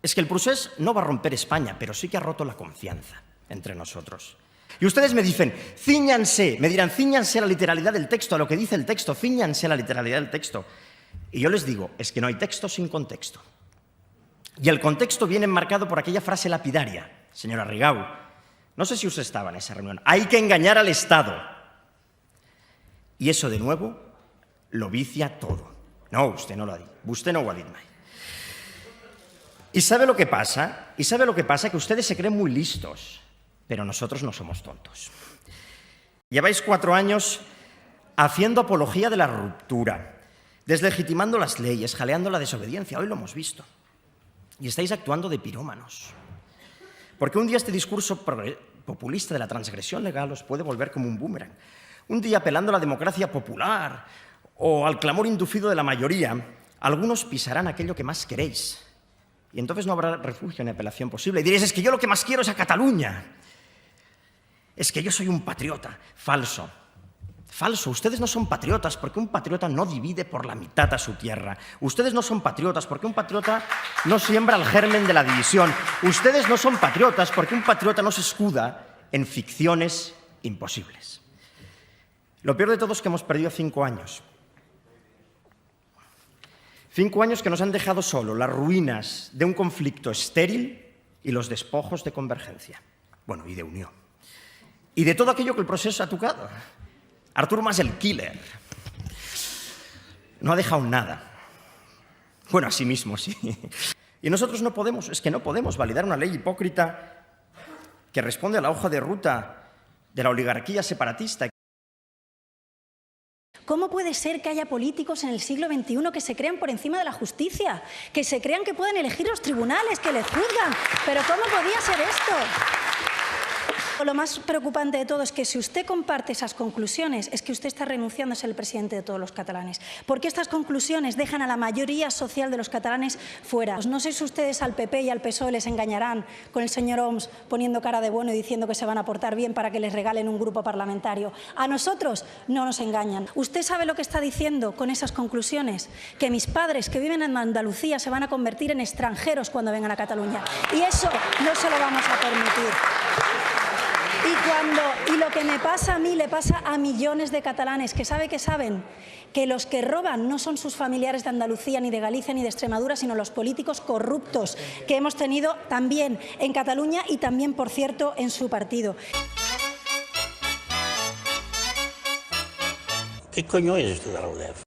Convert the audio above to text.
Es que el procés no va a romper España, pero sí que ha roto la confianza entre nosotros. Y ustedes me dicen, cíñanse, me dirán, cíñanse a la literalidad del texto, a lo que dice el texto, cíñanse a la literalidad del texto. Y yo les digo, es que no hay texto sin contexto. Y el contexto viene enmarcado por aquella frase lapidaria, señora Rigau. No sé si usted estaba en esa reunión. Hay que engañar al Estado. Y eso, de nuevo, lo vicia todo. No, usted no lo ha dicho. Usted no lo ha dicho. ¿Y sabe lo que pasa? Que ustedes se creen muy listos, pero nosotros no somos tontos. Lleváis 4 años haciendo apología de la ruptura, deslegitimando las leyes, jaleando la desobediencia. Hoy lo hemos visto. Y estáis actuando de pirómanos. Porque un día este discurso populista de la transgresión legal os puede volver como un boomerang. Un día, apelando a la democracia popular o al clamor inducido de la mayoría, algunos pisarán aquello que más queréis. Y entonces no habrá refugio ni apelación posible. Y diréis, es que yo lo que más quiero es a Cataluña. Es que yo soy un patriota. Falso. Falso. Ustedes no son patriotas porque un patriota no divide por la mitad a su tierra. Ustedes no son patriotas porque un patriota no siembra el germen de la división. Ustedes no son patriotas porque un patriota no se escuda en ficciones imposibles. Lo peor de todo es que hemos perdido 5 años. 5 años que nos han dejado solo las ruinas de un conflicto estéril y los despojos de convergencia. Bueno, y de unión. Y de todo aquello que el proceso ha tocado. Artur Mas, el killer, no ha dejado nada. Bueno, a sí mismo, sí. Y nosotros no podemos validar una ley hipócrita que responde a la hoja de ruta de la oligarquía separatista. ¿Cómo puede ser que haya políticos en el siglo XXI que se crean por encima de la justicia? Que se crean que pueden elegir los tribunales, que les juzgan. ¿Pero cómo podía ser esto? Lo más preocupante de todo es que si usted comparte esas conclusiones, es que usted está renunciando a ser el presidente de todos los catalanes. Porque estas conclusiones dejan a la mayoría social de los catalanes fuera. No sé si ustedes al PP y al PSOE les engañarán con el señor Homs poniendo cara de bueno y diciendo que se van a portar bien para que les regalen un grupo parlamentario. A nosotros no nos engañan. ¿Usted sabe lo que está diciendo con esas conclusiones? Que mis padres que viven en Andalucía se van a convertir en extranjeros cuando vengan a Cataluña. Y eso no se lo vamos a permitir. Y lo que me pasa a mí le pasa a millones de catalanes que saben que los que roban no son sus familiares de Andalucía, ni de Galicia, ni de Extremadura, sino los políticos corruptos que hemos tenido también en Cataluña y también, por cierto, en su partido. ¿Qué coño es esto de la UDEF?